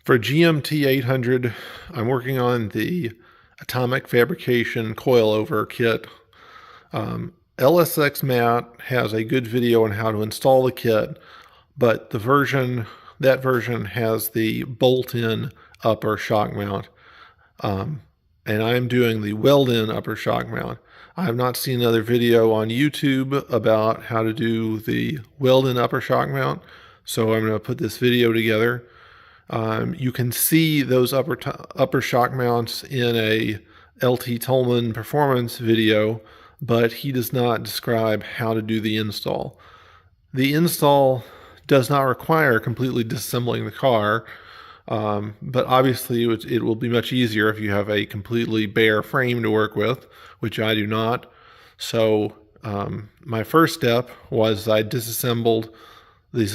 For GMT 800, I'm working on the Atomic Fabrication coilover kit. LSX Matt has a good video on how to install the kit, but that version has the bolt-in upper shock mount. And I'm doing the weld-in upper shock mount. I have not seen another video on YouTube about how to do the weld-in upper shock mount, so I'm going to put this video together. You can see those upper shock mounts in a LT Tolman performance video, but he does not describe how to do the install. The install does not require completely disassembling the car, but obviously it will be much easier if you have a completely bare frame to work with, which I do not. So my first step was I disassembled the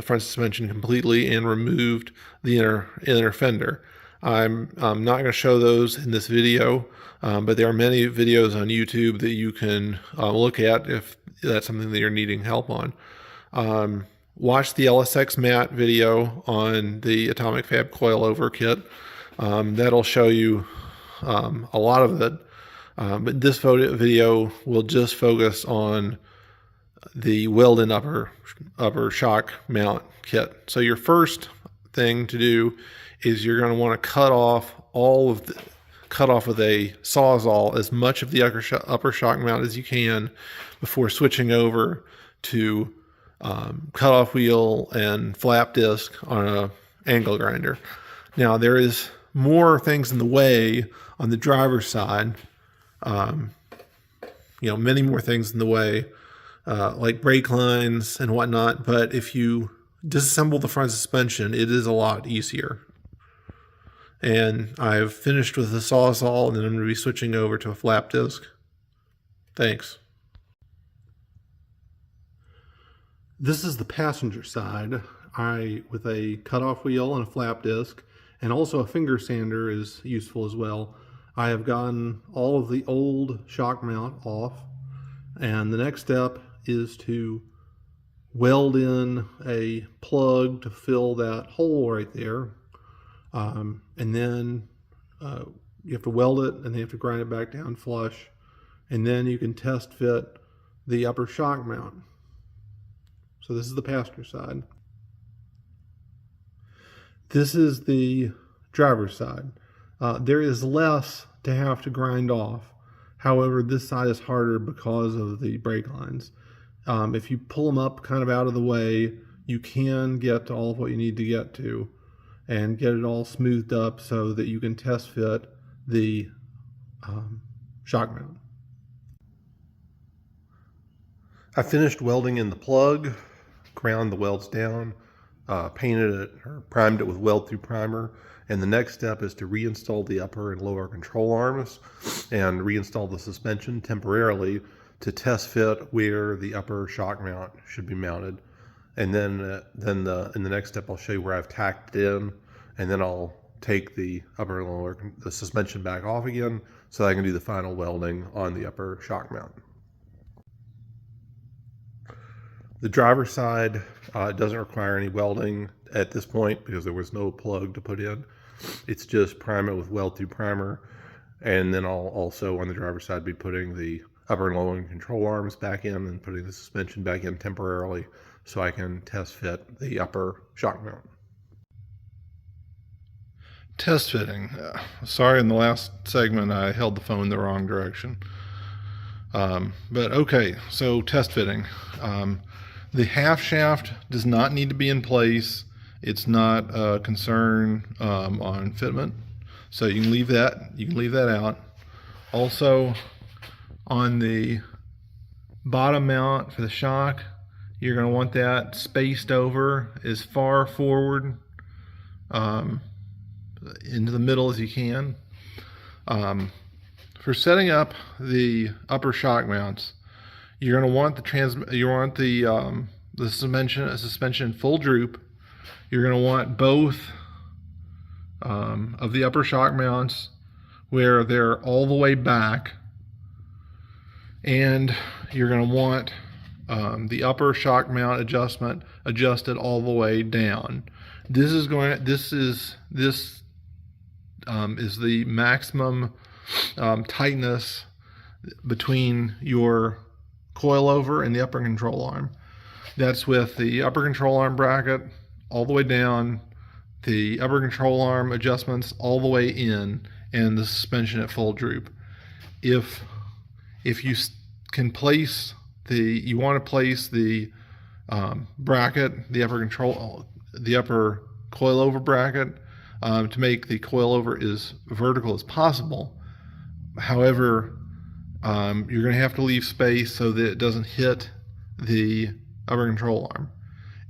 front suspension completely, and removed the inner fender. I'm not going to show those in this video, but there are many videos on YouTube that you can look at if that's something that you're needing help on. Watch the LSX Matt video on the Atomic Fab coilover kit. That'll show you a lot of it, but this video will just focus on the weld-in upper shock mount kit. So your first thing to do is you're going to want to cut off with a Sawzall as much of the upper shock mount as you can before switching over to cutoff wheel and flap disc on an angle grinder. Now there is more things in the way on the driver's side. Many more things in the way, like brake lines and whatnot, but if you disassemble the front suspension, it is a lot easier. And I've finished with the Sawzall, and then I'm going to be switching over to a flap disc. Thanks. This is the passenger side. With a cutoff wheel and a flap disc, and also a finger sander is useful as well. I have gotten all of the old shock mount off, and the next step is to weld in a plug to fill that hole right there. And then you have to weld it, and then you have to grind it back down flush. And then you can test fit the upper shock mount. So this is the passenger side. This is the driver's side. There is less to have to grind off. However, this side is harder because of the brake lines. If you pull them up kind of out of the way, you can get to all of what you need to get to and get it all smoothed up so that you can test fit the shock mount. I finished welding in the plug, ground the welds down, painted it or primed it with weld through primer, and the next step is to reinstall the upper and lower control arms and reinstall the suspension temporarily to test fit where the upper shock mount should be mounted. And then in the next step, I'll show you where I've tacked it in, and then I'll take the upper and lower suspension back off again so that I can do the final welding on the upper shock mount. The driver's side doesn't require any welding at this point because there was no plug to put in. It's just prime it with weld through primer, and then I'll also on the driver's side be putting the upper and lower control arms back in and putting the suspension back in temporarily so I can test fit the upper shock mount. Test fitting. Sorry, in the last segment I held the phone the wrong direction. But okay, so test fitting. The half shaft does not need to be in place. It's not a concern on fitment, so you can leave that out. Also, on the bottom mount for the shock, you're going to want that spaced over as far forward into the middle as you can. For setting up the upper shock mounts, you're going to want the suspension full droop. You're going to want both of the upper shock mounts where they're all the way back, and you're going to want the upper shock mount adjustment adjusted all the way down. This is the maximum tightness between your coilover and the upper control arm. That's with the upper control arm bracket all the way down, the upper control arm adjustments all the way in, and the suspension at full droop. If you can place you want to place the bracket, the upper coilover bracket, to make the coilover as vertical as possible. However, you're going to have to leave space so that it doesn't hit the upper control arm.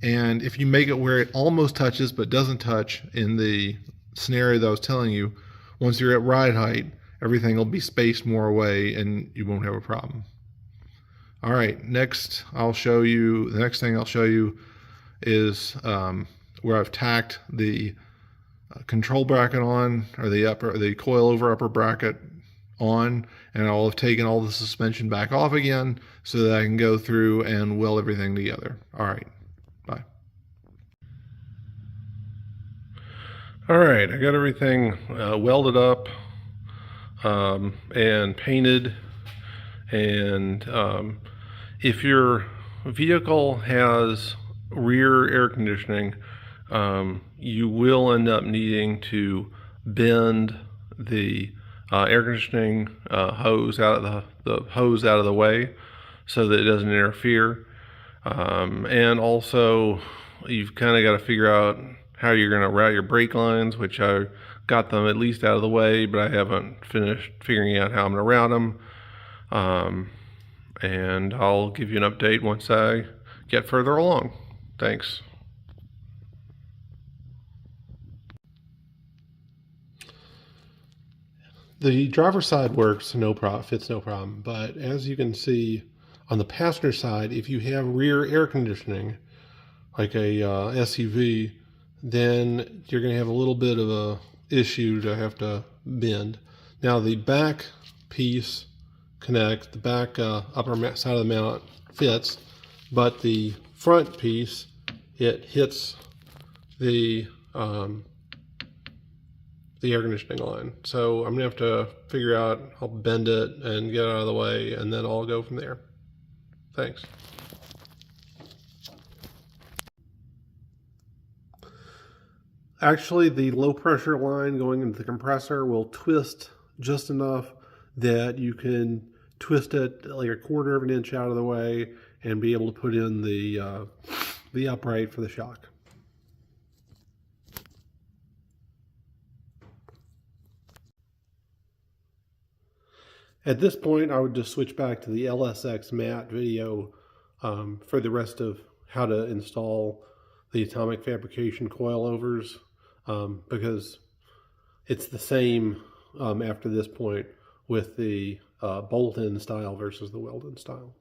And if you make it where it almost touches but doesn't touch, in the scenario that I was telling you, once you're at ride height, everything will be spaced more away and you won't have a problem. All right, the next thing I'll show you is where I've tacked the control bracket on, or the coilover upper bracket on, and I'll have taken all the suspension back off again so that I can go through and weld everything together. All right, bye. All right, I got everything welded up and painted, and if your vehicle has rear air conditioning, you will end up needing to bend the air conditioning hose out of the way so that it doesn't interfere. And also, you've kind of got to figure out how you're going to route your brake lines, which I got them at least out of the way, but I haven't finished figuring out how I'm going to route them. And I'll give you an update once I get further along. Thanks. The driver's side works fits no problem, but as you can see on the passenger side, if you have rear air conditioning, like a SUV, then you're going to have a little bit of a issue to have to bend. Now the back piece connects, the back upper side of the mount fits, but the front piece, it hits the air conditioning line. So I'm gonna have to figure out, I'll bend it and get it out of the way, and then I'll go from there. Thanks. Actually, the low pressure line going into the compressor will twist just enough that you can twist it like a quarter of an inch out of the way and be able to put in the upright for the shock. At this point, I would just switch back to the LSX mat video for the rest of how to install the atomic fabrication coilovers, because it's the same after this point with the bolt-in style versus the weld-in style.